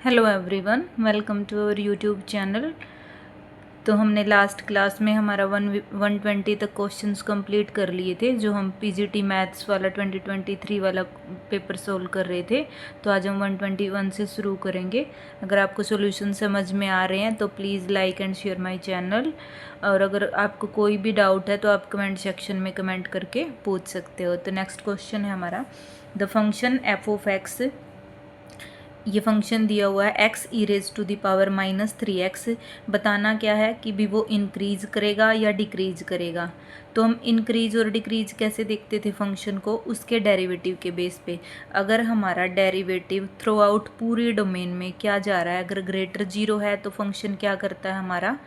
Hello everyone, welcome to our YouTube channel. तो हमने last class में हमारा 120 तक क्वेश्चंस कंप्लीट कर लिए थे, जो हम पीजीटी मैथ्स वाला 2023 वाला पेपर सोल्व कर रहे थे। तो आज हम 121 से शुरू करेंगे। अगर आपको सॉल्यूशन समझ में आ रहे हैं तो please like and share my channel, और अगर आपको कोई भी डाउट है तो आप कमेंट सेक्शन में कमेंट करके पूछ सकते हो। तो नेक्स्ट क्वेश्चन है हमारा, the function F of x, ये फंक्शन दिया हुआ है x e⁻³ बताना क्या है कि भी वो इंक्रीज करेगा या डिक्रीज करेगा। तो हम इंक्रीज और डिक्रीज कैसे देखते थे फंक्शन को, उसके डेरिवेटिव के बेस पे। अगर हमारा डेरिवेटिव थ्रू आउट पूरी डोमेन में क्या जा रहा है, अगर ग्रेटर 0 है तो फंक्शन क्या करता है, हमारा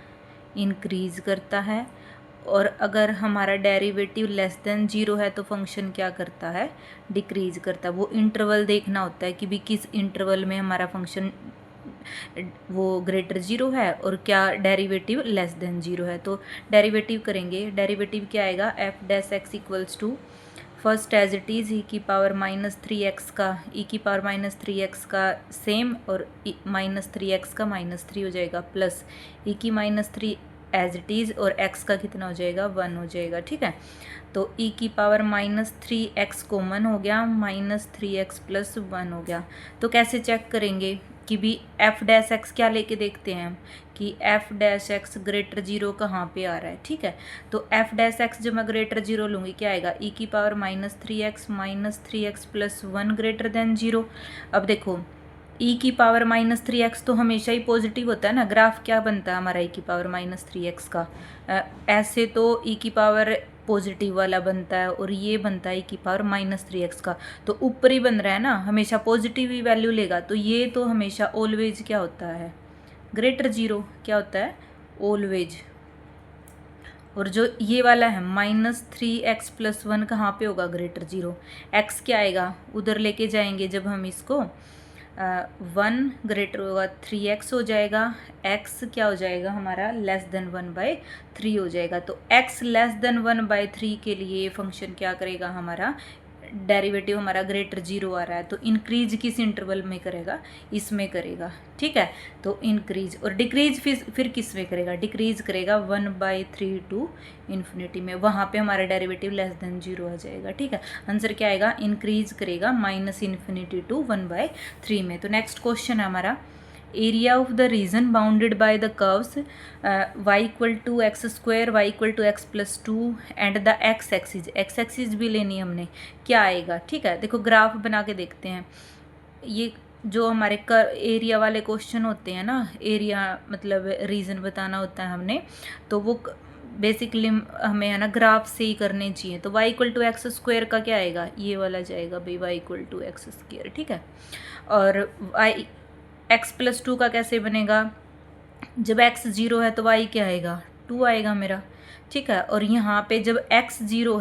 इंक्रीज करता है। और अगर हमारा डेरिवेटिव लेस देन 0 है तो फंक्शन क्या करता है, डिक्रीज करता है। वो इंटरवल देखना होता है कि भी किस इंटरवल में हमारा फंक्शन वो ग्रेटर 0 है और क्या डेरिवेटिव लेस देन 0 है। तो डेरिवेटिव करेंगे, डेरिवेटिव क्या आएगा, f dash x equals to first as it is e⁻³ का e⁻³ का सेम, और -3x का -3 हो जाएगा, plus e⁻³ as it is, और x का कितना हो जाएगा, 1 हो जाएगा। ठीक है, तो e⁻³ कॉमन हो गया, -3x + 1 हो गया। तो कैसे चेक करेंगे कि भी एफ डैश एक्स क्या लेके देखते हैं हम कि एफ डैश एक्स ग्रेटर 0 कहाँ पे आ रहा है। ठीक है, तो एफ डैश एक्स जब मैं ग्रेटर 0 लूँगी क्या आएगा, e⁻³ -3x + 1 ग्रेटर देन 0। अब देखो e⁻³ तो हमेशा ही पॉजिटिव होता है ना। ग्राफ क्या बनता है हमारा e⁻³ का, ऐसे तो e पॉजिटिव वाला बनता है और ये बनता है e⁻³ का। तो ऊपर ही बन रहा है ना, हमेशा पॉजिटिव ही वैल्यू लेगा। तो ये तो हमेशा ऑलवेज क्या होता है, ग्रेटर 0 क्या होता है, ऑलवेज। और जो ये वाला है -3x + 1 कहाँ पे होगा, ग्रेटर 0। x क्या आएगा, उधर लेके जाएंगे जब हम इसको 1 ग्रेटर होगा 3x हो जाएगा, x क्या हो जाएगा हमारा लेस देन 1/3 हो जाएगा। तो x लेस देन 1/3 के लिए ये फंक्शन क्या करेगा, हमारा डेरिवेटिव हमारा ग्रेटर 0 आ रहा है। तो इंक्रीज किस इंटरवल में करेगा, इसमें करेगा। ठीक है, तो इंक्रीज, और डिक्रीज फिर किस में करेगा, डिक्रीज करेगा 1/3 टू इन्फिनिटी में, वहाँ पे हमारा डेरिवेटिव लेस देन 0 आ जाएगा। ठीक है, आंसर क्या आएगा, इंक्रीज करेगा -∞ टू 1/3 में। तो नेक्स्ट क्वेश्चन है हमारा, area of the reason bounded by the curves y = x², y = x + 2 and the x axis भी लेनी है हमने, क्या आएगा। ठीक है, देखो ग्राफ बना के देखते हैं। ये जो हमारे एरिया वाले क्वेश्चन होते हैं ना, एरिया मतलब रीजन बताना होता है हमने, तो वो बेसिकली हमें है ना ग्राफ से ही करने चाहिए। तो y = x² का क्या आएगा, ये वाला जाएगा भाई, y = x²। ठीक है, और x + 2 का कैसे बनेगा, जब x 0 है तो y क्या आएगा, 2 आएगा मेरा। ठीक है, और यहाँ पे जब x 0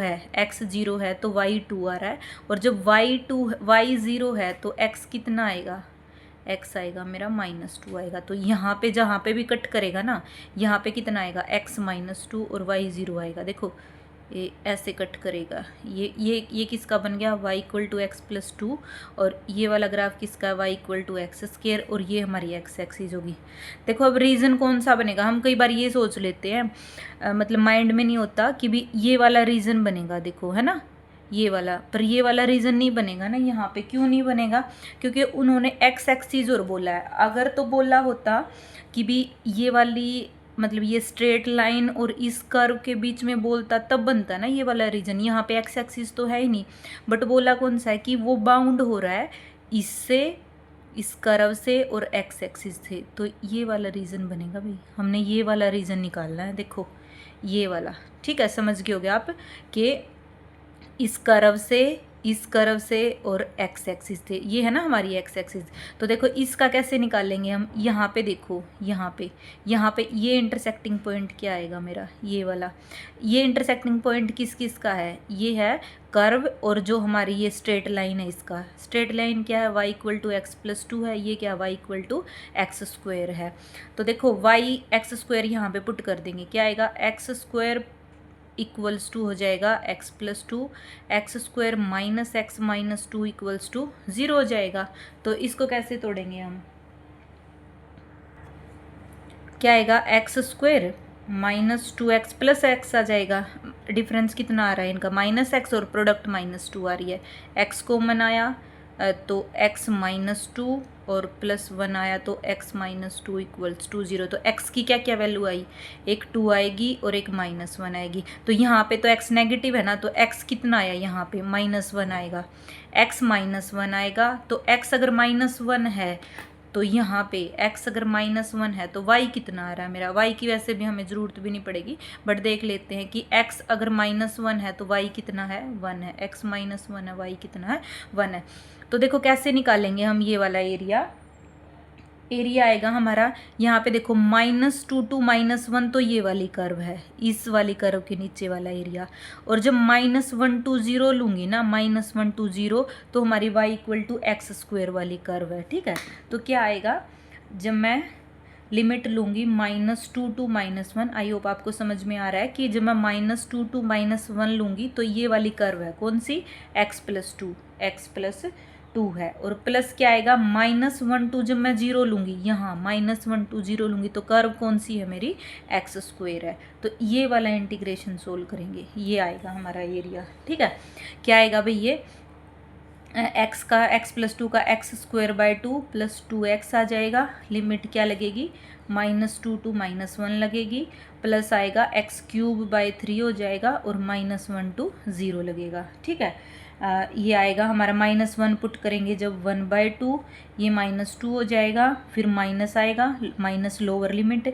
है तो y 2 आ रहा है, और जब y 0 है तो x कितना आएगा, x आएगा मेरा -2 आएगा। तो यहाँ पे जहाँ पे भी कट करेगा ना, यहाँ पे कितना आएगा, x -2 और y 0 आएगा। देखो ये ऐसे कट करेगा, ये किसका बन गया, y = x + 2, और ये वाला ग्राफ किसका है, y = x², और ये हमारी x एक्सिस होगी। देखो अब रीज़न कौन सा बनेगा, हम कई बार ये सोच लेते हैं मतलब माइंड में नहीं होता कि भी ये वाला रीज़न बनेगा, देखो है ना ये वाला, पर ये वाला रीज़न नहीं बनेगा ना यहाँ पे। क्यों नहीं बनेगा, क्योंकि उन्होंने x एक्सिस और बोला है। अगर तो बोला होता कि भी ये वाली मतलब ये स्ट्रेट लाइन और इस कर्व के बीच में बोलता, तब बनता ना ये वाला रीजन। यहाँ पे एक्स एक्सिस तो है ही नहीं, बट बोला कौन सा है कि वो बाउंड हो रहा है इससे, इस कर्व से और एक्स एक्सिस से। तो ये वाला रीजन बनेगा भाई, हमने ये वाला रीजन निकालना है। देखो ये वाला, ठीक है, समझ गए होगे आप कि इस कर्व से और एक्स एक्सिस थे, ये है ना हमारी एक्स एक्सिस। तो देखो इसका कैसे निकालेंगे हम, यहाँ पे देखो, यहाँ पे ये इंटरसेक्टिंग पॉइंट क्या आएगा मेरा, ये वाला। ये इंटरसेक्टिंग पॉइंट किस किस का है, ये है कर्व, और जो हमारी ये स्ट्रेट लाइन है, इसका स्ट्रेट लाइन क्या है, y = x + 2 है, ये क्या y = x² है। तो देखो y x² यहाँ पे पुट कर देंगे, क्या आएगा, x² = हो जाएगा x + 2, x² - x - 2 = 0 हो जाएगा। तो इसको कैसे तोड़ेंगे हम, क्या आएगा X square minus 2x plus X आ जाएगा। डिफरेंस कितना आ रहा है इनका माइनस एक्स और प्रोडक्ट -2 आ रही है। एक्स कॉमन आया तो x -2 और +1 आया तो x -2 इक्वल्स टू 0। तो x की क्या क्या वैल्यू आई, एक 2 आएगी और एक -1 आएगी। तो यहाँ पे तो x नेगेटिव है ना, तो x कितना आया यहाँ पे -1 आएगा। x -1 आएगा तो x अगर -1 है तो यहाँ पे x अगर -1 है तो y कितना आ रहा है मेरा। y की वैसे भी हमें ज़रूरत भी नहीं पड़ेगी, बट देख लेते हैं कि x अगर -1 है तो y कितना है 1 है। x -1 है, y कितना है 1 है। तो देखो कैसे निकालेंगे हम ये वाला एरिया। एरिया आएगा हमारा यहाँ पे देखो -2 to -1 तो ये वाली कर्व है, इस वाली कर्व के नीचे वाला एरिया। और जब -1 to 0 लूँगी ना, -1 to 0 तो हमारी y इक्वल टू x² वाली कर्व है। ठीक है, तो क्या आएगा जब मैं लिमिट लूँगी -2 to -1, आई होप आपको समझ में आ रहा है कि जब मैं -2 to -1 लूँगी तो ये वाली कर्व है कौन सी, x+2 है। और प्लस क्या आएगा -1 to जब मैं 0 लूँगी, यहाँ -1 to 0 लूँगी तो कर्व कौन सी है मेरी x² है। तो ये वाला इंटीग्रेशन सोल्व करेंगे, ये आएगा हमारा एरिया। ठीक है, क्या आएगा भाई ये x का x+2 का x²/2 + 2x आ जाएगा। लिमिट क्या लगेगी -2 to -1 लगेगी, प्लस आएगा x³/3 हो जाएगा और -1 to 0 लगेगा। ठीक है, ये आएगा हमारा -1 पुट करेंगे जब 1/2, ये -2 हो जाएगा, फिर माइनस आएगा माइनस लोअर लिमिट,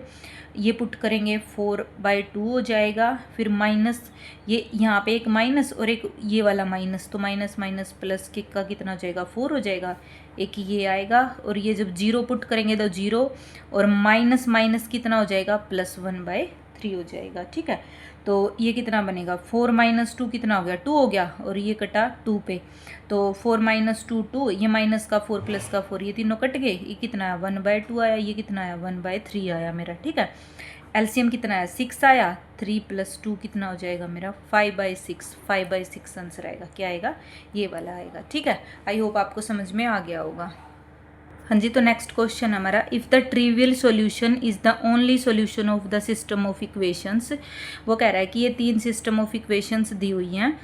ये पुट करेंगे 4/2 हो जाएगा, फिर माइनस ये यहाँ पे एक माइनस और एक ये वाला माइनस, तो माइनस माइनस प्लस के का कितना हो जाएगा 4 हो जाएगा। एक ये आएगा और ये जब 0 पुट करेंगे तो 0 और माइनस माइनस कितना हो जाएगा +1/3 हो जाएगा। ठीक है, तो ये कितना बनेगा 4 - 2 कितना हो गया 2 हो गया, और ये कटा 2 पे, तो 4 - 2 2, ये माइनस का 4 प्लस का 4, ये तीनों कट गए, ये कितना आया 1/2 आया, ये कितना आया 1/3 आया मेरा। ठीक है, एलसीएम कितना आया 6 आया, 3 + 2 कितना हो जाएगा मेरा 5/6, 5/6 आंसर आएगा। क्या आएगा ये वाला आएगा। ठीक है, आई होप आपको समझ में आ गया होगा। हाँ जी, तो नेक्स्ट क्वेश्चन हमारा, if the trivial solution is the only solution of the system of equations. वो कह रहा है कि ये 3 सिस्टम ऑफ इक्वेशंस दी हुई हैं,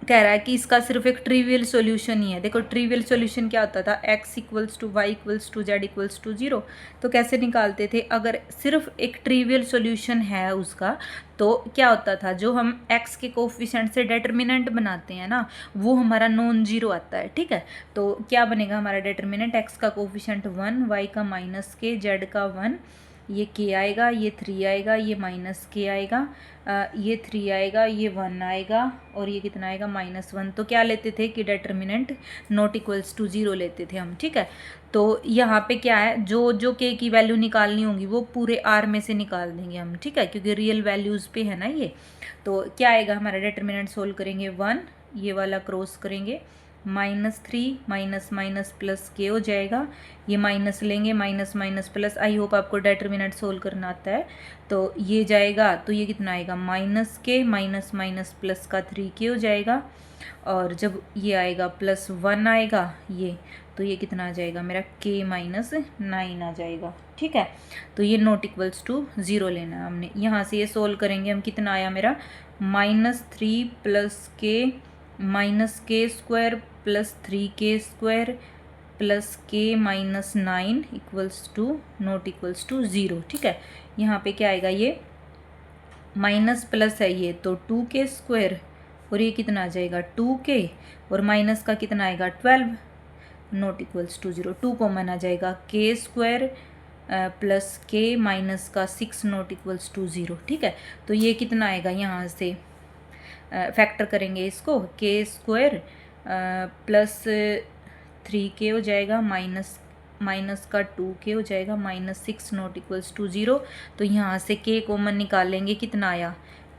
कह रहा है कि इसका सिर्फ एक ट्रिवियल सॉल्यूशन ही है। देखो ट्रिवियल सॉल्यूशन क्या होता था, x = y = z = 0। तो कैसे निकालते थे, अगर सिर्फ एक ट्रिवियल सॉल्यूशन है उसका तो क्या होता था, जो हम x के कोफिशिएंट से डिटर्मिनेंट बनाते हैं ना, वो हमारा नॉन जीरो आता है। ठीक है, तो क्या बनेगा हमारा डिटर्मिनेंट, x का कोफिशिएंट 1, y का -k, z का 1, ये k आएगा, ये 3 आएगा, ये -k आएगा, ये 3 आएगा, ये 1 आएगा, और ये कितना आएगा -1। तो क्या लेते थे कि डिटर्मिनेंट नॉट इक्वल्स टू 0 लेते थे हम। ठीक है, तो यहाँ पे क्या है, जो k की वैल्यू निकालनी होगी वो पूरे r में से निकाल देंगे हम। ठीक है, क्योंकि रियल वैल्यूज़ पे है ना ये। तो क्या आएगा हमारा डिटर्मिनेंट सोल्व करेंगे 1, ये वाला क्रॉस करेंगे, -3 माइनस माइनस प्लस k हो जाएगा, ये माइनस लेंगे, minus minus plus. I hope आपको डिटर्मिनेंट सोल्व करना आता है। तो ये जाएगा तो ये कितना आएगा -k, माइनस माइनस प्लस का 3k हो जाएगा, और जब ये आएगा +1 आएगा ये, तो ये कितना आ जाएगा मेरा k - 9 आ जाएगा। ठीक है, तो ये नॉट इक्वल्स टू 0 लेना है हमने। यहाँ से ये सोल्व करेंगे हम, कितना आया मेरा -3 + k -k² + 3k² + k - 9 equals to not equals to 0। ठीक है, यहाँ पे क्या आएगा, ये माइनस प्लस है ये, तो 2k² और ये कितना आ जाएगा 2k, और माइनस का कितना आएगा 12, नॉट इक्वल्स टू 0। 2 कॉमन आ जाएगा, k² + k माइनस का 6 नॉट इक्वल्स टू 0। ठीक है, तो ये कितना आएगा, यहाँ से फैक्टर करेंगे इसको, k² + 3k हो जाएगा, माइनस का 2k हो जाएगा, -6 नॉट इक्वल्स टू 0। तो यहाँ से k कॉमन निकालेंगे, कितना आया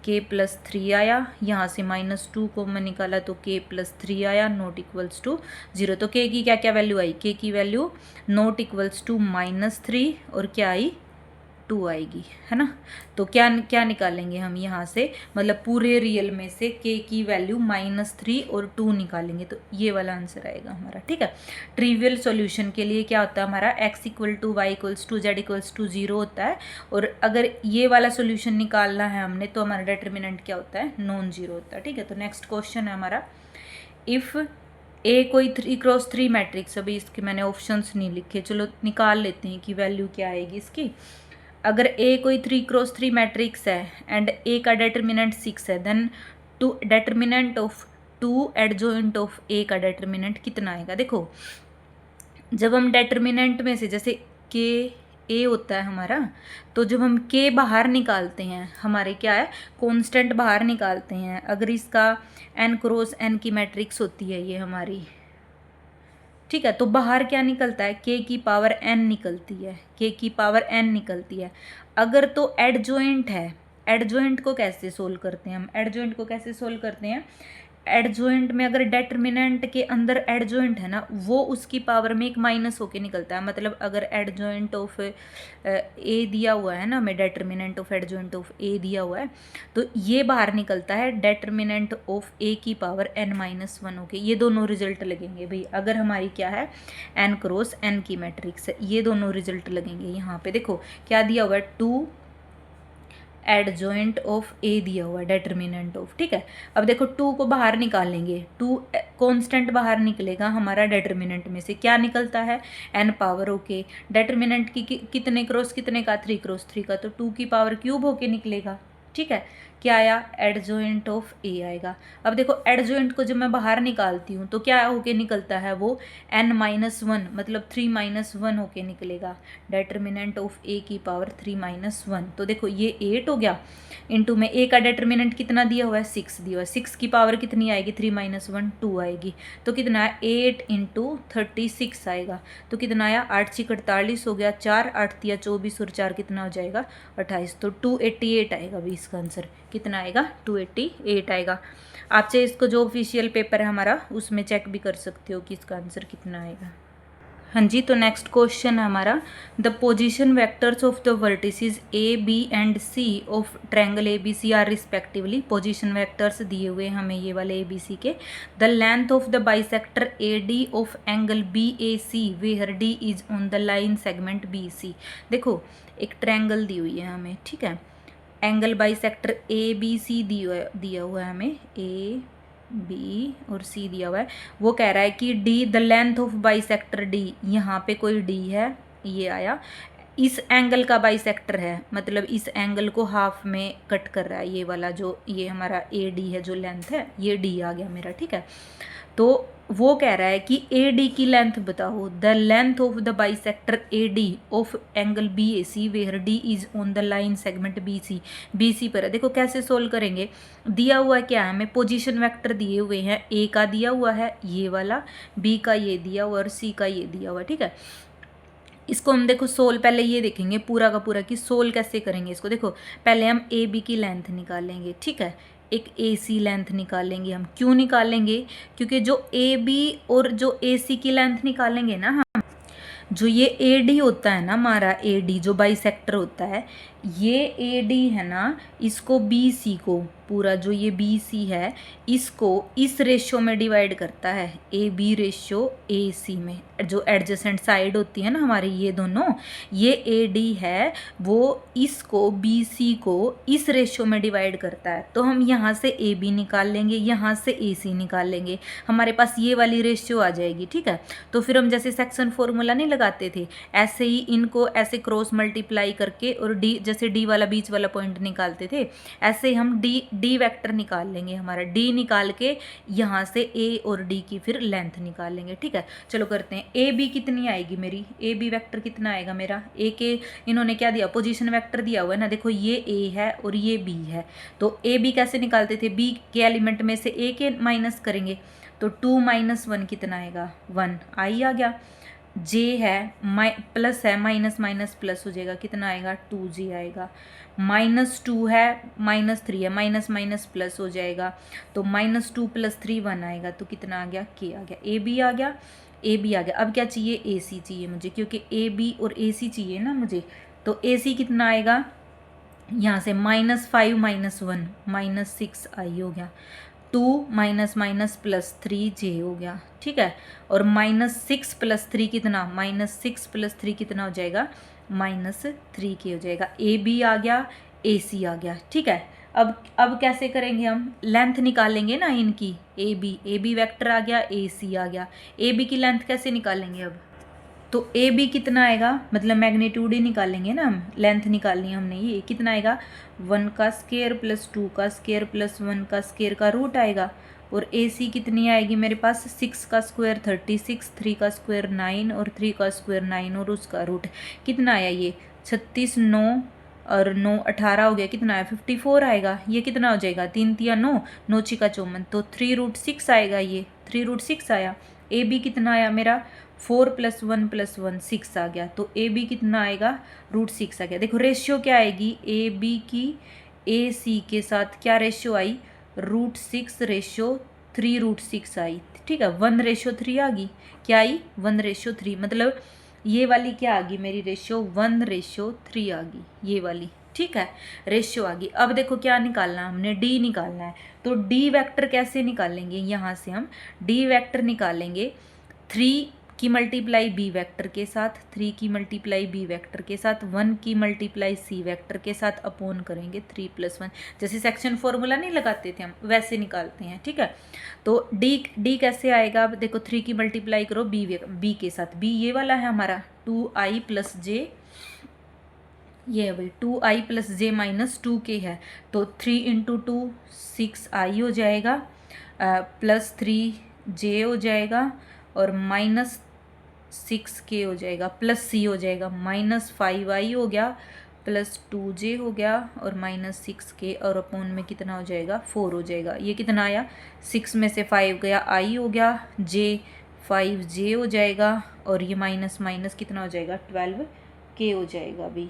k + 3 आया, यहाँ से -2 कॉमन निकाला तो k + 3 आया, नॉट इक्वल्स टू 0। तो k की क्या क्या वैल्यू आई, k की वैल्यू नॉट इक्वल्स टू -3 और क्या आई 2 आएगी, है ना। तो क्या क्या निकालेंगे हम यहाँ से, मतलब पूरे रियल में से k की वैल्यू -3 और 2 निकालेंगे, तो ये वाला आंसर आएगा हमारा, ठीक है। ट्रिवियल सॉल्यूशन के लिए क्या होता है हमारा, x = y = z = 0 होता है, और अगर ये वाला सॉल्यूशन निकालना है हमने तो हमारा डिटर्मिनेंट क्या होता है, नॉन जीरो होता है, ठीक है। तो नेक्स्ट क्वेश्चन है हमारा, इफ़ ए कोई 3x3 मैट्रिक्स, अभी इसके मैंने ऑप्शंस नहीं लिखे, चलो निकाल लेते हैं कि वैल्यू क्या आएगी इसकी। अगर ए कोई 3x3 मैट्रिक्स है एंड ए का डिटर्मिनेंट 6 है, then determinant of 2 adjoint of A का डिटर्मिनेंट कितना आएगा। देखो जब हम डिटर्मिनेंट में से, जैसे के ए होता है हमारा, तो जब हम के बाहर निकालते हैं, हमारे क्या है, कांस्टेंट बाहर निकालते हैं, अगर इसका n×n की मैट्रिक्स होती है ये हमारी, ठीक है, तो बाहर क्या निकलता है, k की पावर n निकलती है, k की पावर n निकलती है। अगर तो एडजॉइंट है, एडजॉइंट को कैसे सोल्व करते हैं हम, एडजॉइंट को कैसे सोल्व करते हैं, एडजॉइंट में अगर डिटर्मिनेंट के अंदर एडजॉइंट है ना, वो उसकी पावर में एक माइनस होके निकलता है। मतलब अगर एडजॉइंट ऑफ ए दिया हुआ है ना हमें, डिटर्मिनेंट ऑफ एडजॉइंट ऑफ ए दिया हुआ है, तो ये बाहर निकलता है डिटर्मिनेंट ऑफ ए की पावर n-1 होके, ये दोनों रिजल्ट लगेंगे भाई। अगर हमारी क्या है, n×n की मैट्रिक्स है, ये दोनों रिजल्ट लगेंगे। यहाँ पे देखो क्या दिया हुआ है, 2 एडजॉइंट ऑफ ए दिया हुआ है, डिटर्मिनेंट ऑफ, ठीक है। अब देखो 2 को बाहर निकालेंगे, 2 कांस्टेंट बाहर निकलेगा हमारा डिटर्मिनेंट में से, क्या निकलता है, n पावर ओके, डिटर्मिनेंट की कितने क्रॉस कितने का, 3×3 का, तो 2 की पावर क्यूब होके निकलेगा, ठीक है। क्या आया, एडजॉइंट ऑफ ए आएगा। अब देखो एडजॉइंट को जब मैं बाहर निकालती हूँ तो क्या होके निकलता है, वो n-1 मतलब 3-1 होके निकलेगा, डिटर्मिनेंट ऑफ ए की पावर 3-1। तो देखो ये 8 हो गया, इंटू में ए का डिटर्मिनेंट कितना दिया हुआ है, 6 दिया हुआ है, 6 की पावर कितनी आएगी, 3-1 2 आएगी, तो कितना है, 8 × 36 आएगा, तो कितना आया, 8×6 = 48 हो गया, 4 8 × 24 और 4 कितना हो जाएगा, 28, तो 288 आएगा भी इसका आंसर, कितना आएगा, 288 आएगा। आप चाहे इसको जो ऑफिशियल पेपर है हमारा उसमें चेक भी कर सकते हो कि इसका आंसर कितना आएगा। हाँ जी, तो नेक्स्ट क्वेश्चन है हमारा, the position vectors of the vertices A B and C of triangle A B C are respectively. Position vectors दिए हुए हैं हमें ये वाले ए बी सी के। The length of the bisector A D of angle B A C where D is on the line segment B C. देखो एक triangle दी हुई है हमें, ठीक है, angle bisector A B C दिया हुआ है हमें, ए बी और सी दिया हुआ है। वो कह रहा है कि D the length of bisector D, यहाँ पे कोई डी है, ये आया, इस एंगल का बाइसेक्टर है, मतलब इस एंगल को हाफ में कट कर रहा है, ये वाला जो ये हमारा ए डी है, जो लेंथ है, ये डी आ गया मेरा, ठीक है। तो वो कह रहा है कि ए डी की लेंथ बताओ, the length of the bisector A D of angle B A C where D is on the line segment B C पर है। देखो कैसे सोल्व करेंगे, दिया हुआ क्या है हमें, पोजीशन वेक्टर दिए हुए हैं, ए का दिया हुआ है ये वाला, बी का ये दिया हुआ और सी का ये दिया हुआ, ठीक है। इसको हम देखो सोल्व, पहले ये देखेंगे पूरा का पूरा कि सोल्व कैसे करेंगे इसको। देखो पहले हम ए बी की लेंथ निकालेंगे, ठीक है, एक ए सी लेंथ निकालेंगे हम। क्यों निकालेंगे, क्योंकि जो ए बी और जो ए सी की लेंथ निकालेंगे ना हम, जो ये ए डी होता है ना हमारा, ए डी जो बाइसेक्टर होता है, ये ए डी है ना, इसको बी सी को, पूरा जो ये बी सी है इसको इस रेशियो में डिवाइड करता है, ए बी रेशियो ए सी में, जो एडजेसेंट साइड होती है ना हमारी ये दोनों, ये ए डी है वो इसको बी सी को इस रेशियो में डिवाइड करता है। तो हम यहाँ से ए बी निकाल लेंगे, यहाँ से ए सी निकाल लेंगे, हमारे पास ये वाली रेशियो आ जाएगी, ठीक है। तो फिर हम जैसे सेक्शन फॉर्मूला नहीं लगाते थे, ऐसे ही इनको ऐसे क्रॉस मल्टीप्लाई करके और डी, जैसे डी वाला बीच वाला पॉइंट निकालते थे, ऐसे हम डी वेक्टर निकाल लेंगे, हमारा डी निकाल के यहाँ से ए और डी की फिर लेंथ निकाल लेंगे, ठीक है। चलो करते हैं, ए बी कितनी आएगी मेरी, ए बी वेक्टर कितना आएगा मेरा, ए के इन्होंने क्या दिया, पोजीशन वेक्टर दिया हुआ है ना, देखो ये ए है और ये बी है, तो ए बी कैसे निकालते थे, बी के एलिमेंट में से ए के माइनस करेंगे, तो 2 - 1 कितना आएगा, 1 आई आ गया। जे है प्लस है, माइनस माइनस प्लस हो जाएगा, कितना आएगा, 2J आएगा। -2 है, -3 है, माइनस माइनस प्लस हो जाएगा, तो -2 + 3 1 आएगा, तो कितना आ गया, K आ गया। ए बी आ गया। अब क्या चाहिए, AC चाहिए मुझे, क्योंकि AB और AC चाहिए ना मुझे, तो ए सी कितना आएगा, यहाँ से -5 -1 -6i हो गया, 2 माइनस माइनस प्लस 3j हो गया, ठीक है। और -6 + 3 कितना, -6 + 3 कितना हो जाएगा, -3k हो जाएगा। ए बी आ गया, ए सी आ गया, ठीक है। अब कैसे करेंगे हम, लेंथ निकालेंगे ना इनकी, ए बी वेक्टर आ गया, ए सी आ गया, ए बी की लेंथ कैसे निकालेंगे अब, तो ए बी कितना आएगा, मतलब मैग्नीट्यूड ही निकालेंगे ना हम, लेंथ निकालनी है हमने, ये कितना आएगा, 1 का स्क्वायर प्लस 2 का स्क्वायर प्लस 1 का स्क्वायर का रूट आएगा। और ए सी कितनी आएगी मेरे पास, 6 का स्क्वायर 36, 3 का स्क्वायर 9 और 3 का स्क्वायर 9 और उसका रूट कितना आया, ये 36, 9 और 9 18 हो गया, कितना आया 54 आएगा। ये कितना हो जाएगा, 3 तिया 9, 9 छिका 54, तो 3√6 आएगा, ये 3√6 आया। ए बी कितना आया मेरा, 4 + 1 + 1 6 आ गया, तो ए बी कितना आएगा, √6 आ गया। देखो रेशियो क्या आएगी, ए बी की ए सी के साथ क्या रेशियो आई, √6 रेशियो 3√6 आई, ठीक है। 1:3 आ गई, क्या आई 1:3, मतलब ये वाली क्या आ गई मेरी रेशियो, 1:3 आ गई, ये वाली, ठीक है, रेशियो आ गई। अब देखो क्या निकालना, हमने डी निकालना है, तो डी वेक्टर कैसे निकालेंगे, यहाँ से हम डी वेक्टर निकालेंगे 3 की मल्टीप्लाई बी वेक्टर के साथ, 3 की मल्टीप्लाई बी वेक्टर के साथ, 1 की मल्टीप्लाई सी वेक्टर के साथ अपोन करेंगे 3 + 1, जैसे सेक्शन फॉर्मूला नहीं लगाते थे हम, वैसे निकालते हैं, ठीक है। तो डी कैसे आएगा, अब देखो 3 की मल्टीप्लाई करो बी के साथ, बी ये वाला है हमारा 2i + j, ये है भाई 2i + j - 2k है, तो 3 × 2 6i हो जाएगा, +3j हो जाएगा, और -6k हो जाएगा, प्लस सी हो जाएगा, -5i हो गया, +2j हो गया, और -6k, और अपोन में कितना हो जाएगा 4 हो जाएगा। ये कितना आया, 6 में से 5 गया, i हो गया, j 5j हो जाएगा, और ये माइनस माइनस कितना हो जाएगा 12k हो जाएगा भाई,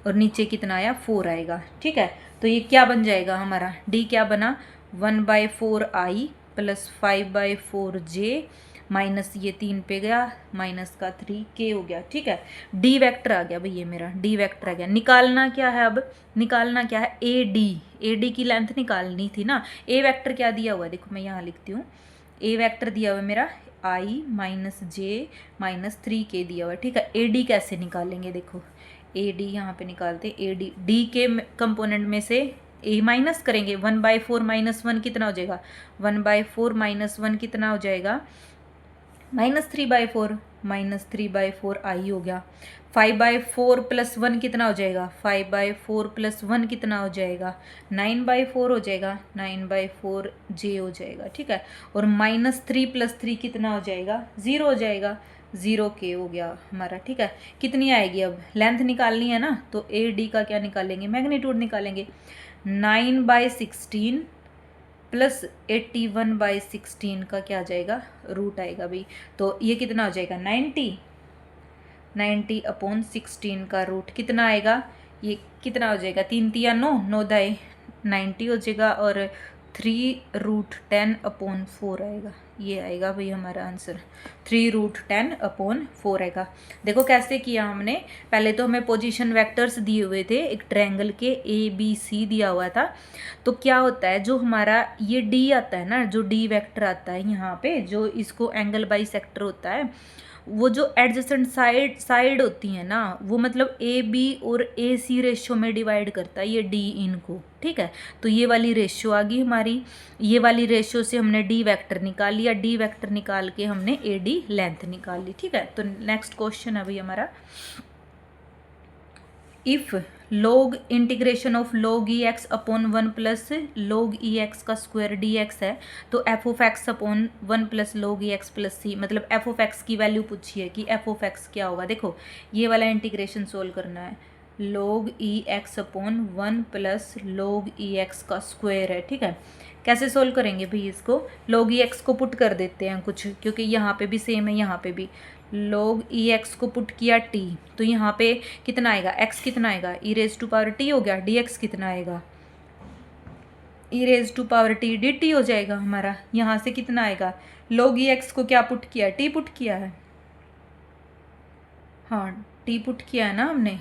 और नीचे कितना आया 4 आएगा, ठीक है। तो ये क्या बन जाएगा हमारा, डी क्या बना, 1/4i + 5/4j माइनस ये 3 पे गया, माइनस का 3k हो गया, ठीक है। डी वेक्टर आ गया भाई, ये मेरा डी वेक्टर आ गया। निकालना क्या है अब, निकालना क्या है, ए डी की लेंथ निकालनी थी ना। ए वेक्टर क्या दिया हुआ है, देखो मैं यहाँ लिखती हूँ, ए वेक्टर दिया हुआ है मेरा i - j - 3k दिया हुआ है, ठीक है। ए डी कैसे निकालेंगे, देखो ए डी यहाँ पे निकालते, ए डी के कंपोनेंट में से ए माइनस करेंगे, 1/4 - 1 कितना हो जाएगा, 1/4 - 1 कितना हो जाएगा, -3/4, -3/4 i हो गया। 5/4 + 1 कितना हो जाएगा, 5/4 + 1 कितना हो जाएगा, 9/4 हो जाएगा, 9/4 j हो जाएगा, ठीक है। और -3 + 3 कितना हो जाएगा, 0 हो जाएगा, 0k हो गया हमारा, ठीक है। कितनी आएगी, अब लेंथ निकालनी है ना, तो ए डी का क्या निकालेंगे, मैग्नीट्यूड निकालेंगे, 9/16 + 81/16 का क्या आ जाएगा, रूट आएगा भाई, तो ये कितना हो जाएगा 90/16 का रूट कितना आएगा, ये कितना हो जाएगा, 3 तिया 9, 9 दाए 90 हो जाएगा, और 3√10/4 आएगा, ये आएगा भाई हमारा आंसर, 3√10/4 आएगा। देखो कैसे किया हमने, पहले तो हमें पोजीशन वेक्टर्स दिए हुए थे, एक ट्रायंगल के ABC दिया हुआ था। तो क्या होता है, जो हमारा ये D आता है ना, जो D वेक्टर आता है यहाँ पे, जो इसको एंगल बाइसेक्टर होता है, वो जो एडजेसेंट साइड होती है ना, वो मतलब AB और AC रेशियो में डिवाइड करता है ये D इनको, ठीक है। तो ये वाली रेशियो आ गई हमारी, ये वाली रेशियो से हमने D वेक्टर निकाल लिया, D वेक्टर निकाल के हमने AD लेंथ निकाल ली, ठीक है। तो नेक्स्ट क्वेश्चन है भाई हमारा, if log integration of log ex upon 1 + log ex का स्क्वायर dx है, तो f(x) upon 1 + log ex + c, मतलब f(x) की वैल्यू पूछी है कि f(x) क्या होगा। देखो ये वाला इंटीग्रेशन सोल्व करना है, log ex upon 1 + log ex का स्क्वायर है, ठीक है। कैसे सोल्व करेंगे भाई इसको, log ex को पुट कर देते हैं कुछ, क्योंकि यहाँ पे भी सेम है, यहाँ पे भी log ex को पुट किया t, तो यहाँ पे कितना आएगा, x कितना आएगा, e⁻t हो गया, dx कितना आएगा, e⁻t dt हो जाएगा हमारा। यहाँ से कितना आएगा, log ex को क्या पुट किया, t पुट किया है, हाँ टी पुट किया है ना हमने,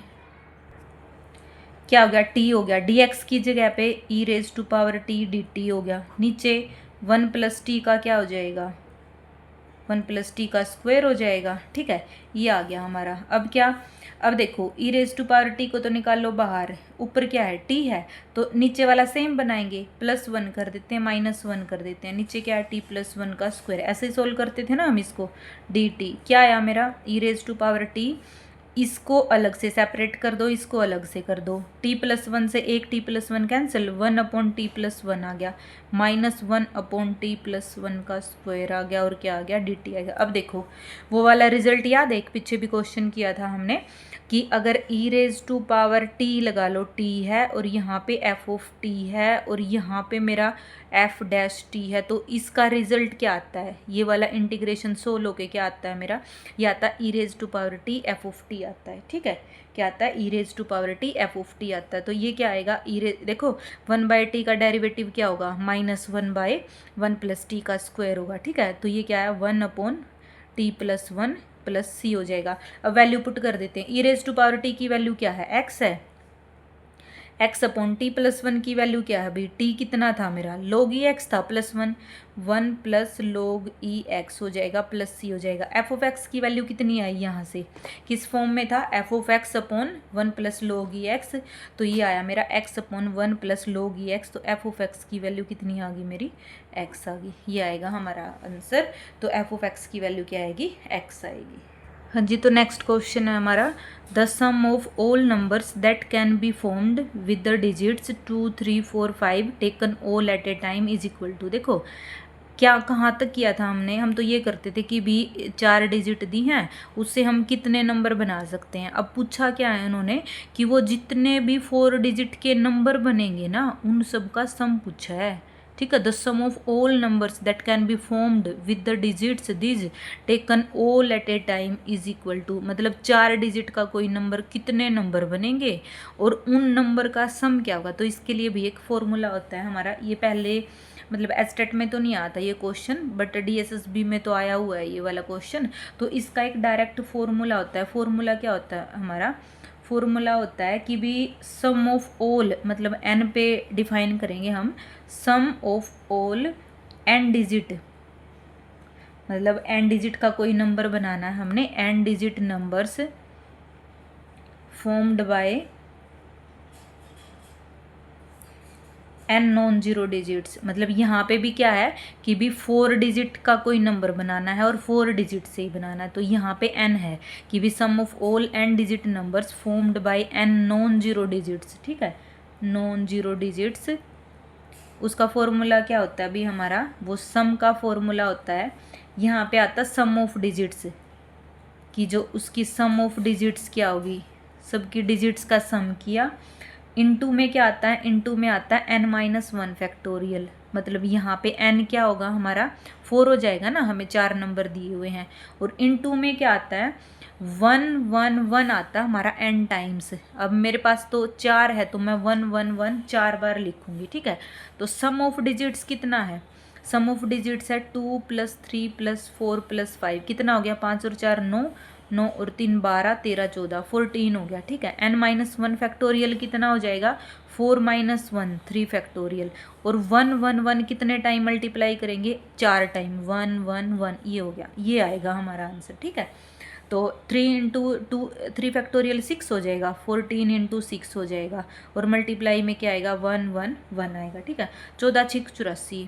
क्या हो गया, टी हो गया, डी एक्स की जगह पे E raise to power T D T हो गया, नीचे 1+t का क्या हो जाएगा, 1+t का स्क्वायर हो जाएगा। ठीक है, ये आ गया हमारा। अब क्या, अब देखो ई रेज टू पावर टी को तो निकाल लो बाहर, ऊपर क्या है टी है, तो नीचे वाला सेम बनाएंगे, +1 कर देते हैं, -1 कर देते हैं, नीचे क्या है t+1 का स्क्वायर। ऐसे ही सोल्व करते थे ना हम इसको, डी टी क्या आया मेरा, ई रेज टू पावर टी, इसको अलग से सेपरेट कर दो, इसको अलग से कर दो, t+1 से एक t+1 कैंसिल, 1/t+1 आ गया, -1/t+1 का स्क्वायर आ गया, और क्या आ गया, dt आ गया। अब देखो वो वाला रिजल्ट याद है, एक पीछे भी क्वेश्चन किया था हमने कि अगर e raise to power t लगा लो, t है और यहाँ पे f ऑफ t है और यहाँ पे मेरा f डैश t है, तो इसका रिजल्ट क्या आता है, ये वाला इंटीग्रेशन सोल्व होके क्या आता है मेरा, ये आता है e raise to power t f of t आता है। ठीक है, क्या आता है, e raise to power t f of t आता है। तो ये क्या आएगा, देखो 1/t का डेरिवेटिव क्या होगा, -1/1+t का स्क्वायर होगा। ठीक है, तो ये क्या है, 1/t+1 प्लस सी हो जाएगा। अब वैल्यू पुट कर देते हैं, ई रेज टू पावर टी की वैल्यू क्या है, एक्स है, x/t+1 की वैल्यू क्या है भाई, t कितना था मेरा, log e x था, +1, 1 प्लस log e x हो जाएगा, प्लस सी हो जाएगा। f ऑफ x की वैल्यू कितनी आई यहाँ से, किस फॉर्म में था, f of x/1 plus log e x, तो ये आया मेरा x/1 plus log e x, तो f ऑफ x की वैल्यू कितनी आ गई मेरी, x आ गई, ये आएगा हमारा आंसर। तो f ऑफ x की वैल्यू क्या आएगी, x आएगी। हाँ जी, तो नेक्स्ट क्वेश्चन है हमारा, the sum of all numbers that can be formed with the digits 2, 3, 4, 5 taken all at a time is equal to, देखो क्या कहाँ तक किया था हमने, हम तो ये करते थे कि भी 4 डिजिट दी हैं उससे हम कितने नंबर बना सकते हैं। अब पूछा क्या है उन्होंने कि वो जितने भी 4 डिजिट के नंबर बनेंगे ना उन सब का सम पूछा है। ठीक है, the sum of all numbers that can be formed with the digits this taken all at a time is equal to, मतलब 4 डिजिट का कोई नंबर कितने नंबर बनेंगे और उन नंबर का सम क्या होगा। तो इसके लिए भी एक फॉर्मूला होता है हमारा, ये पहले मतलब एस्टेट में तो नहीं आता ये क्वेश्चन, बट DSSB में तो आया हुआ है ये वाला क्वेश्चन। तो इसका एक डायरेक्ट फॉर्मूला होता है, फॉर्मूला क्या होता है हमारा, फॉर्मूला होता है कि भी सम ऑफ ऑल, मतलब n पे डिफाइन करेंगे हम, सम ऑफ ऑल n डिजिट, मतलब n डिजिट का कोई नंबर बनाना है हमने, n digit numbers formed by n non zero digits, मतलब यहाँ पे भी क्या है कि भी 4 डिजिट का कोई नंबर बनाना है और 4 डिजिट से ही बनाना है। तो यहाँ पे n है कि भी sum of all n digit numbers formed by n non zero digits. ठीक है, नॉन जीरो डिजिट्स, उसका फॉर्मूला क्या होता है अभी हमारा, वो सम का फॉर्मूला होता है, यहाँ पे आता सम ऑफ डिजिट्स कि जो उसकी सम ऑफ डिजिट्स क्या होगी, सबकी डिजिट्स का सम किया, इनटू में क्या आता है, इनटू में आता है n-1 फैक्टोरियल, मतलब यहाँ पे n क्या होगा हमारा 4 हो जाएगा ना, हमें 4 नंबर दिए हुए हैं, और इनटू में क्या आता है 1 1 1 आता है हमारा n टाइम्स। अब मेरे पास तो 4 है तो मैं 1 1 1 4 बार लिखूंगी। ठीक है, तो सम ऑफ डिजिट्स कितना है, सम ऑफ डिजिट्स है 2 + 3 + 4 + 5, कितना हो गया, 5 और 4 9, 9 और 3 12, 13 14 14 हो गया। ठीक है, n-1 फैक्टोरियल कितना हो जाएगा, 4 - 1 3 फैक्टोरियल, और 1 1 1 कितने टाइम मल्टीप्लाई करेंगे, 4 टाइम, 1 1 1, ये हो गया, ये आएगा हमारा आंसर। ठीक है, तो 3 × 2 3 फैक्टोरियल 6 हो जाएगा, 14 × 6 हो जाएगा, और मल्टीप्लाई में क्या आएगा 1 1 1 आएगा। ठीक है, 14 6 84,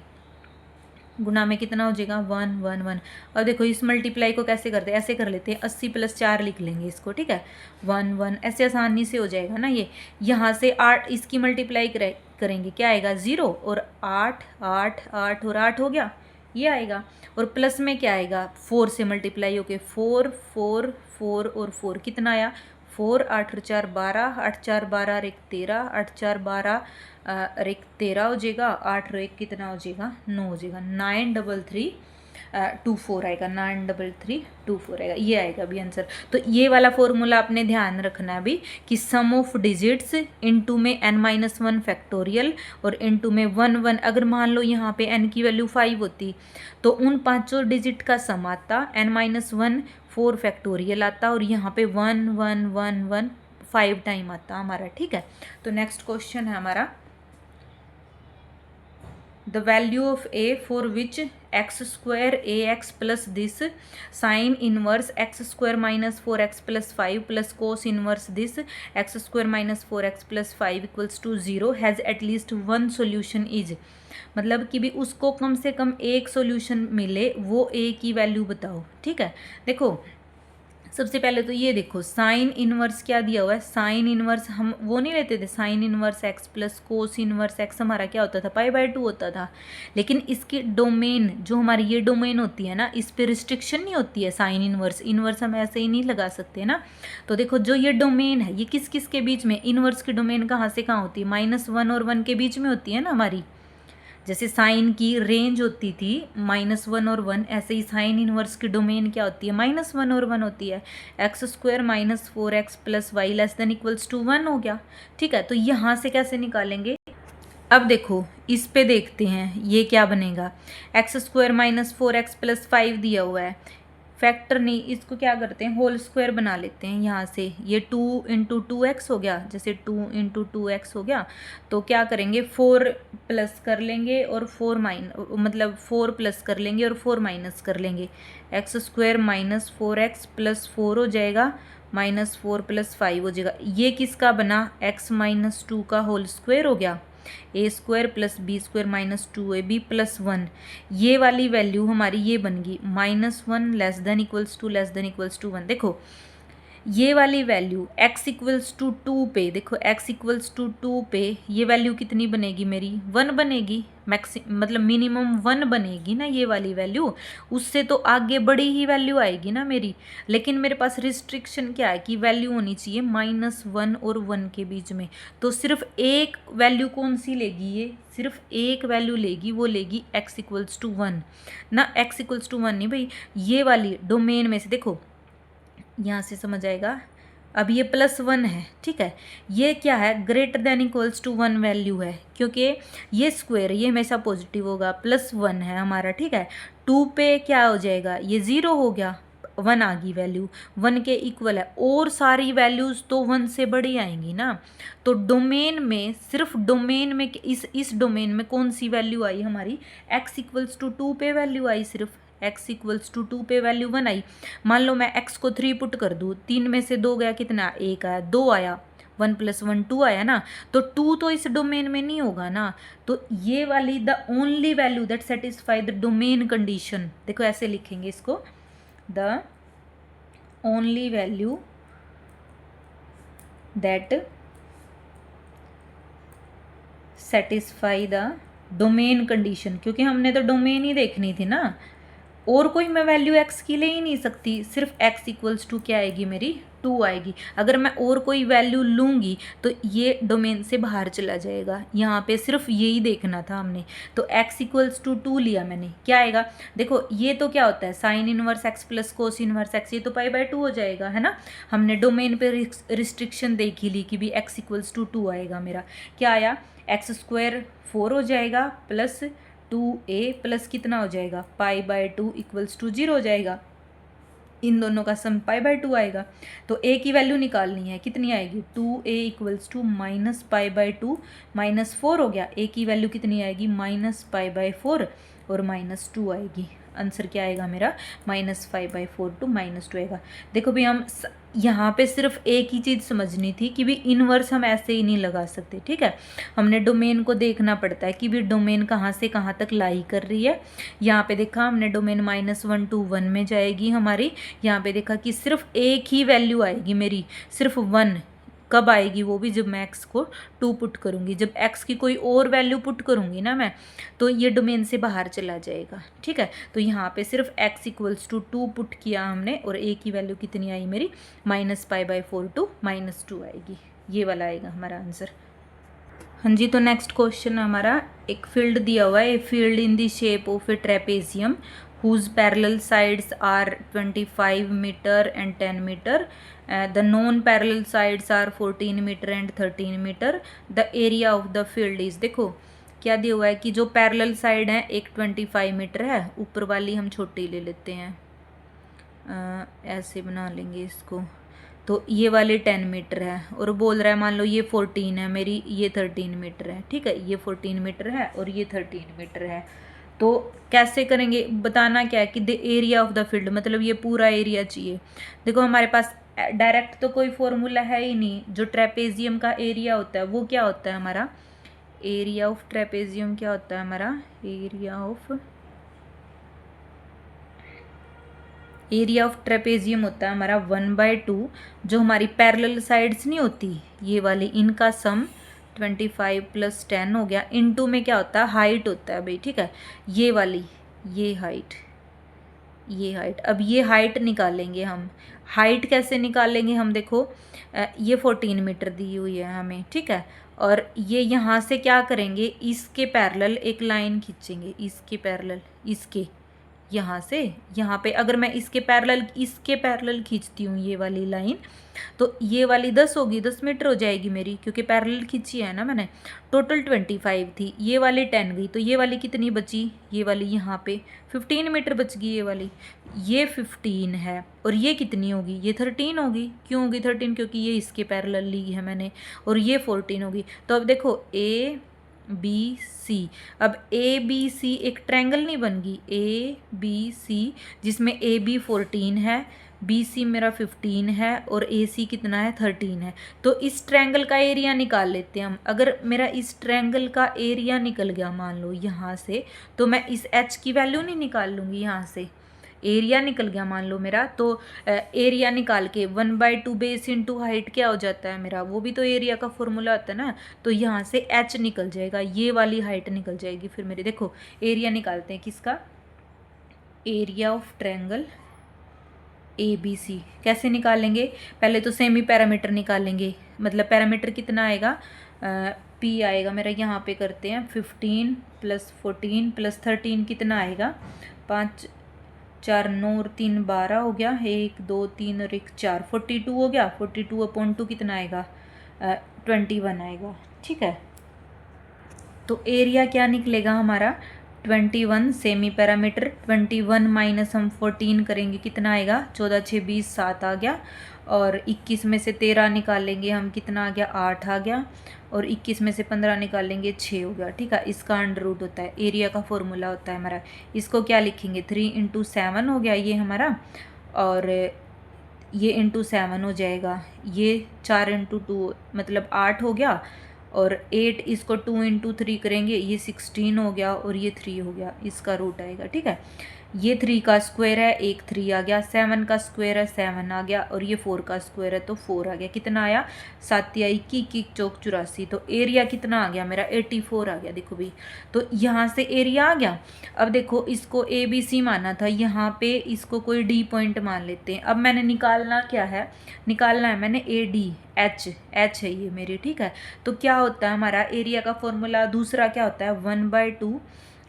गुना में कितना हो जाएगा 1 1 1। अब देखो इस मल्टीप्लाई को कैसे करते हैं, ऐसे कर लेते हैं, 80 + 4 लिख लेंगे इसको। ठीक है, 1 1 ऐसे आसानी से हो जाएगा ना ये, यहाँ से 8 इसकी मल्टीप्लाई करेंगे क्या आएगा 0, और 8 8 8 और 8 हो गया, ये आएगा, और प्लस में क्या आएगा 4 से मल्टीप्लाई होके 4 4 4 और 4 कितना आया 4, 8 और 4 12, 8 4 12 और 1 13, 8 4 12 और 1 13 हो जाएगा, 8 और 1 कितना हो जाएगा 9 हो जाएगा, 93324 आएगा, 93324 आएगा, ये आएगा भी आंसर। तो ये वाला फॉर्मूला आपने ध्यान रखना है अभी कि सम ऑफ डिजिट्स इनटू में n-1 फैक्टोरियल और इनटू में 1 1, अगर मान लो यहाँ पे n की वैल्यू 5 होती तो उन 5 डिजिट का सम आता n-1 4 फैक्टोरियल आता और यहाँ पे 1 1 1 1 5 टाइम आता हमारा, ठीक है। तो नेक्स्ट क्वेश्चन है हमारा, the value of a for which x square a x plus this sine inverse x square minus 4x plus 5 plus cos inverse this x square minus 4x plus 5 equals to 0 has at least one solution is, मतलब कि भी उसको कम से कम एक solution मिले, वो ए की value बताओ, ठीक है। देखो सबसे पहले तो ये देखो साइन इनवर्स क्या दिया हुआ है, साइन इनवर्स हम वो नहीं लेते थे, sign inverse x plus cos inverse x हमारा क्या होता था, π/2 होता था। लेकिन इसकी डोमेन जो हमारी ये डोमेन होती है ना, इस पे रिस्ट्रिक्शन नहीं होती है साइन इनवर्स, इनवर्स हम ऐसे ही नहीं लगा सकते ना। तो देखो जो ये डोमेन है ये किस किस के बीच में, इनवर्स की डोमेन कहाँ से कहाँ होती है, -1 और 1 के बीच में होती है ना हमारी। जैसे साइन की रेंज होती थी -1 और 1, ऐसे ही साइन इनवर्स की डोमेन क्या होती है, -1 और 1 होती है। X square minus 4x plus y less than equals to 1 हो गया, ठीक है। तो यहाँ से कैसे निकालेंगे, अब देखो इस पे देखते हैं ये क्या बनेगा, x square minus 4x plus 5 दिया हुआ है, फैक्टर नहीं, इसको क्या करते हैं होल स्क्वायर बना लेते हैं। यहाँ से ये 2 इंटू 2x हो गया, जैसे 2 इंटू 2x हो गया, तो क्या करेंगे 4 प्लस कर लेंगे और 4 प्लस कर लेंगे और 4 माइनस कर लेंगे, x square minus 4x plus 4 हो जाएगा, -4 प्लस 5 हो जाएगा। ये किसका बना, x माइनस 2 का होल स्क्वायर हो गया, A square plus B square minus 2ab plus 1। ये वाली वैल्यू हमारी ये बन गई -1 लेस देन इक्वल्स टू 1। देखो ये वाली वैल्यू x इक्वल्स टू 2 पे, देखो x इक्वल्स टू 2 पे ये वैल्यू कितनी बनेगी मेरी, 1 बनेगी, मतलब मिनिमम 1 बनेगी ना ये वाली वैल्यू, उससे तो आगे बड़ी ही वैल्यू आएगी ना मेरी। लेकिन मेरे पास रिस्ट्रिक्शन क्या है कि वैल्यू होनी चाहिए -1 और 1 के बीच में, तो सिर्फ एक वैल्यू कौन सी लेगी, ये सिर्फ एक वैल्यू लेगी, वो लेगी x इक्वल्स टू 1 ना, x इक्वल्स टू 1 नहीं भाई, ये वाली डोमेन में से देखो यहाँ से समझ आएगा। अब ये +1 है, ठीक है, ये क्या है greater than equals to 1 value है, क्योंकि ये स्क्वायर ये हमेशा पॉजिटिव होगा, +1 है हमारा, ठीक है। 2 पे क्या हो जाएगा, ये 0 हो गया, 1 आ गई वैल्यू, 1 के इक्वल है, और सारी वैल्यूज़ तो 1 से बड़ी आएंगी ना। तो डोमेन में सिर्फ डोमेन में इस डोमेन में कौन सी वैल्यू आई हमारी, x इक्वल्स टू 2 पे वैल्यू आई, सिर्फ x इक्वल्स टू 2 पे वैल्यू 1 आई। मान लो मैं x को 3 पुट कर दूँ, 3 में से 2 गया, कितना 1 आया, 2 आया, 1 + 1 2 आया ना, तो 2 तो इस डोमेन में नहीं होगा ना। तो ये वाली the only value that satisfy the domain condition, देखो ऐसे लिखेंगे इसको, the only value that satisfy the domain condition, क्योंकि हमने तो डोमेन ही देखनी थी ना, और कोई मैं वैल्यू x की ले ही नहीं सकती, सिर्फ x इक्वल्स टू क्या आएगी मेरी 2 आएगी। अगर मैं और कोई वैल्यू लूँगी तो ये डोमेन से बाहर चला जाएगा, यहाँ पे सिर्फ यही देखना था हमने। तो x इक्वल्स टू 2 लिया मैंने, क्या आएगा, देखो ये तो क्या होता है sine inverse x plus cos inverse x, ये तो π/2 हो जाएगा, है ना। हमने डोमेन पे रिस्ट्रिक्शन देखी ली कि भी x इक्वल्स टू 2 आएगा मेरा, क्या आया x स्क्वायर 4 हो जाएगा प्लस 2a प्लस कितना हो जाएगा π/2 इक्वल्स टू 0 हो जाएगा, इन दोनों का सम π/2 आएगा। तो a की वैल्यू निकालनी है, कितनी आएगी 2a इक्वल्स टू -π/2 -4 हो गया, a की वैल्यू कितनी आएगी -π/4 और -2 आएगी। आंसर क्या आएगा मेरा -5/4 टू -2 आएगा। देखो भाई हम यहाँ पे सिर्फ एक ही चीज़ समझनी थी कि भी इनवर्स हम ऐसे ही नहीं लगा सकते, ठीक है। हमने डोमेन को देखना पड़ता है कि भी डोमेन कहाँ से कहाँ तक लाई कर रही है। यहाँ पे देखा हमने डोमेन -1 to 1 में जाएगी हमारी, यहाँ पे देखा कि सिर्फ एक ही वैल्यू आएगी मेरी, सिर्फ 1। कब आएगी वो भी जब मैं x को 2 पुट करूँगी, जब x की कोई और वैल्यू पुट करूँगी ना मैं, तो ये डोमेन से बाहर चला जाएगा, ठीक है। तो यहाँ पे सिर्फ x इक्वल्स टू 2 पुट किया हमने, और a की वैल्यू कितनी आई मेरी -π/4 टू -2 आएगी, ये वाला आएगा हमारा आंसर। हाँ जी, तो नेक्स्ट क्वेश्चन हमारा, एक फील्ड दिया हुआ है, field in the shape of A trapezium whose parallel sides are 25 meter and 10 meter. The non-parallel sides are 14 meter and 13 meter. The area of the field is, देखो क्या दिया हुआ है कि जो पैरेलल साइड है एक 25 मीटर है, ऊपर वाली हम छोटी ले लेते हैं, ऐसे बना लेंगे इसको। तो ये वाली 10 मीटर है और बोल रहा है मान लो ये 14 है मेरी, ये 13 मीटर है, ठीक है। ये 14 मीटर है और ये 13 मीटर है। तो कैसे करेंगे, बताना क्या है कि the area of the field, मतलब ये पूरा एरिया चाहिए। देखो हमारे पास डायरेक्ट तो कोई फॉर्मूला है ही नहीं। जो ट्रेपेजियम का एरिया होता है वो क्या होता है हमारा, एरिया ऑफ ट्रेपेजियम क्या होता है हमारा, एरिया ऑफ ट्रेपेजियम होता है हमारा 1/2। जो हमारी पैरेलल साइड्स नहीं होती ये वाली, इनका सम 25 + 10 हो गया। इनटू में क्या होता है, हाइट होता है भाई, ठीक है। ये वाली, ये हाइट, ये हाइट। अब ये हाइट निकालेंगे हम। हाइट कैसे निकालेंगे हम, देखो ये 14 मीटर दी हुई है हमें, ठीक है। और ये यहाँ से क्या करेंगे, इसके पैरेलल एक लाइन खींचेंगे, इसके पैरेलल, इसके यहाँ से यहाँ पे अगर मैं इसके पैरेलल खींचती हूँ ये वाली लाइन, तो ये वाली 10 होगी, 10 मीटर हो जाएगी मेरी, क्योंकि पैरेलल खींची है ना मैंने। टोटल 25 थी, ये वाली 10 गई, तो ये वाली कितनी बची, ये वाली यहाँ पे 15 मीटर बच गई। ये वाली, ये 15 है और ये कितनी होगी, ये 13 होगी। क्यों होगी 13, क्योंकि ये इसके पैरेलल ली है मैंने। और ये 14 होगी। तो अब देखो ABC, अब ABC एक ट्रायंगल नहीं बन गई, ABC जिसमें AB 14 है, BC मेरा 15 है और AC कितना है, 13 है। तो इस ट्रायंगल का एरिया निकाल लेते हैं हम। अगर मेरा इस ट्रायंगल का एरिया निकल गया मान लो यहाँ से, तो मैं इस H की वैल्यू नहीं निकाल लूँगी यहाँ से, एरिया निकल गया मान लो मेरा। तो एरिया निकाल के 1/2 बेस इंटू हाइट क्या हो जाता है मेरा, वो भी तो एरिया का फॉर्मूला होता है ना। तो यहाँ से H निकल जाएगा, ये वाली हाइट निकल जाएगी फिर मेरी। देखो एरिया निकालते हैं किसका, एरिया ऑफ ट्रायंगल ABC। कैसे निकालेंगे, पहले तो सेमी पैरामीटर निकालेंगे। मतलब पैरामीटर कितना आएगा, P आएगा मेरा, यहाँ पे करते हैं 15 + 14 + 13 कितना आएगा, 5 4 9 और 3 12 हो गया, 1 2 3 और 1 4, 42 हो गया। 42/2 कितना आएगा, 21 आएगा, ठीक है। तो एरिया क्या निकलेगा हमारा, 21 सेमी पैरामीटर, 21 माइनस हम 14 करेंगे कितना आएगा, 14 6 20 7 आ गया। और 21 में से 13 निकालेंगे हम, कितना आ गया, 8 आ गया। और 21 में से 15 निकालेंगे, 6 हो गया, ठीक है। इसका अंडर रूट होता है, एरिया का फॉर्मूला होता है हमारा। इसको क्या लिखेंगे, 3 × 7 हो गया ये हमारा, और ये × 7 हो जाएगा, ये 4 × 2 मतलब 8 हो गया। और 8 इसको 2 × 3 करेंगे, ये 16 हो गया और ये 3 हो गया, इसका रूट आएगा, ठीक है। ये 3 का स्क्वायर है, एक 3 आ गया, 7 का स्क्वायर है 7 आ गया, और ये 4 का स्क्वायर है तो 4 आ गया। कितना आया, 7 या 21 चौक 84। तो एरिया कितना आ गया मेरा, 84 आ गया। देखो भाई, तो यहाँ से एरिया आ गया। अब देखो इसको ABC माना था, यहाँ पे इसको कोई D पॉइंट मान लेते हैं। अब मैंने निकालना क्या है, निकालना है मैंने AD, H है ये मेरी, ठीक है। तो क्या होता है हमारा एरिया का फॉर्मूला, दूसरा क्या होता है, 1/2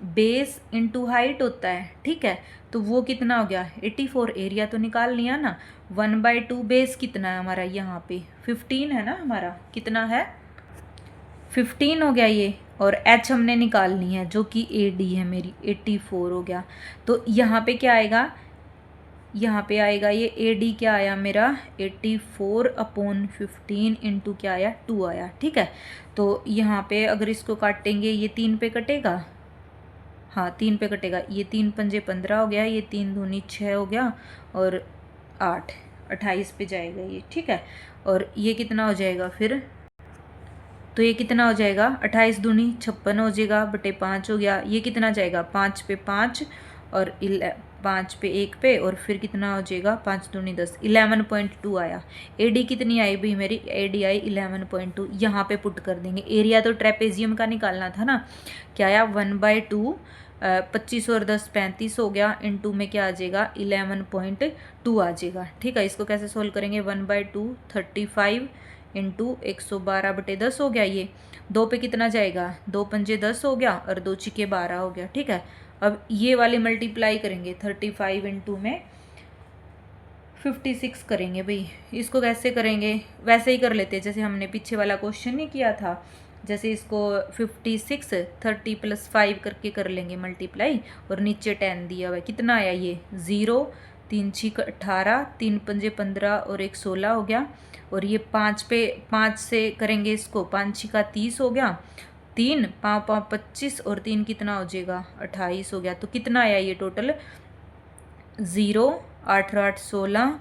बेस इंटू हाइट होता है, ठीक है। तो वो कितना हो गया, 84। एरिया तो निकाल लिया ना। 1/2 बेस कितना है हमारा, यहाँ पे 15 है ना हमारा, कितना है 15 हो गया ये। और H हमने निकालनी है जो कि AD है मेरी, 84 हो गया। तो यहाँ पे क्या आएगा, यहाँ पे आएगा ये AD क्या आया मेरा, 84/15 इंटू क्या आया, 2 आया, ठीक है। तो यहाँ पे अगर इसको काटेंगे, ये 3 पे कटेगा, हाँ 3 पे कटेगा, ये 3 पंजे 15 हो गया, ये 3 दूनी 6 हो गया, और 8 28 पे जाएगा ये, ठीक है। और ये कितना हो जाएगा फिर, तो ये कितना हो जाएगा, 28 दूनी 56 हो जाएगा, बटे 5 हो गया। ये कितना जाएगा, 5 पे 5 और 5 पे 1 पे, और फिर कितना हो जाएगा, 5 दूनी 10, 11.2 आया। AD कितनी आई भाई मेरी, AD आई 11.2। यहाँ पे पुट कर देंगे। एरिया तो ट्रेपेजियम का निकालना था ना, क्या आया 1/2, 25 और 10 35 हो गया, इंटू में क्या आ जाएगा 11.2 आ जाएगा, ठीक है। इसको कैसे सोल्व करेंगे, 1/2 35 इंटू 112/10 हो गया। ये 2 पे कितना जाएगा, 2 पंजे 10 हो गया और 2 छिके 12 हो गया, ठीक है। अब ये वाले मल्टीप्लाई करेंगे, 35 इंटू में 56 करेंगे भाई। इसको कैसे करेंगे, वैसे ही कर लेते हैं जैसे हमने पीछे वाला क्वेश्चन नहीं किया था। जैसे इसको 56 30 + 5 करके कर लेंगे मल्टीप्लाई, और नीचे 10 दिया हुआ है, कितना आया ये 0 3 छीक 18, 3 पंजे 15 और 1 16 हो गया। और ये 5 से करेंगे इसको, 5 छिका 30 हो गया, 3 5 5 25 और 3 कितना हो जाएगा 28 हो गया। तो कितना आया ये टोटल 0 8 8 16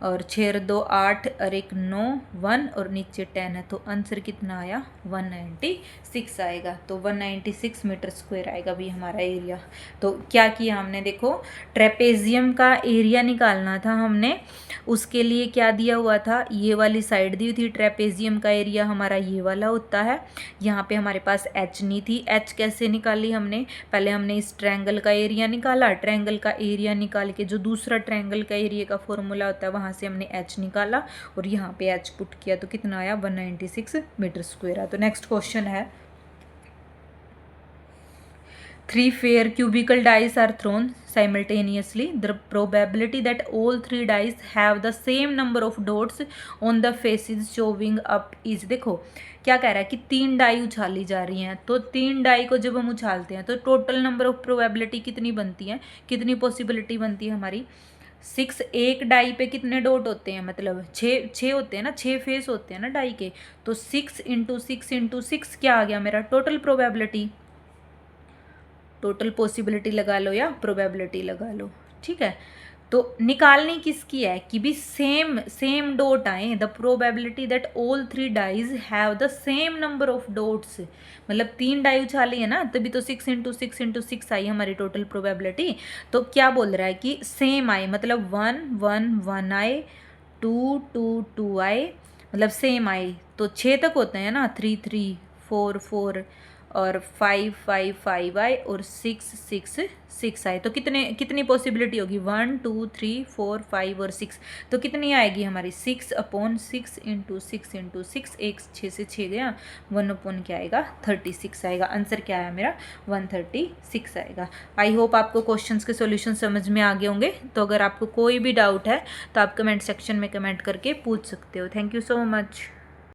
और 6 2 8 और 1 9 1 और नीचे 10 है। तो आंसर कितना आया 196 आएगा। तो 196 मीटर स्क्वायर आएगा भी हमारा एरिया। तो क्या किया हमने, देखो ट्रेपेजियम का एरिया निकालना था हमने, उसके लिए क्या दिया हुआ था, ये वाली साइड दी हुई थी। ट्रेपेजियम का एरिया हमारा ये वाला होता है। यहाँ पे हमारे पास एच नहीं थी। एच कैसे निकाली हमने, पहले हमने इस ट्रायंगल का एरिया निकाला, ट्रायंगल का एरिया निकाल के जो दूसरा ट्रायंगल का एरिया का फॉर्मूला होता है वहाँ से हमने एच निकाला और यहाँ पे एच पुट किया। तो कितना आया 196 मीटर स्क्वायर आया। तो नेक्स्ट क्वेश्चन है, 3 fair cubical dice are thrown simultaneously. The probability that all 3 dice have the same number of dots on the faces showing up is, देखो क्या कह रहा है कि 3 डाई उछाली जा रही हैं। तो 3 डाई को जब हम उछालते हैं तो टोटल नंबर ऑफ प्रोबेबिलिटी कितनी बनती है, कितनी पॉसिबिलिटी बनती है हमारी 6। एक डाई पे कितने डॉट होते हैं, मतलब 6 होते हैं ना, 6 फेस होते हैं ना डाई के। तो 6 × 6 × 6 क्या आ गया मेरा टोटल प्रोबेबिलिटी, टोटल पॉसिबिलिटी लगा लो या प्रोबेबिलिटी लगा लो, ठीक है। तो निकालनी किसकी है कि भी सेम डॉट आए। The probability that all 3 dice have the same number of dots, मतलब 3 डाई उछाली है ना, तभी तो 6 × 6 × 6 आई हमारी टोटल प्रोबेबिलिटी। तो क्या बोल रहा है कि सेम आए, मतलब 1 1 1 आए, 2 2 2 आए, मतलब सेम आए। तो 6 तक होते हैं ना, 3 3 4 4 और 5 5 5 आए और 6 6 6 आए। तो कितनी पॉसिबिलिटी होगी 1 2 3 4 5 और 6। तो कितनी आएगी हमारी 6/6 × 6 × 6, एक 6 से 6 गया, 1/ क्या आएगा 36 आएगा। आंसर क्या आया मेरा 136 आएगा। आई होप आपको क्वेश्चंस के सॉल्यूशन समझ में आ गए होंगे। तो अगर आपको कोई भी डाउट है तो आप कमेंट सेक्शन में कमेंट करके पूछ सकते हो। Thank you so much.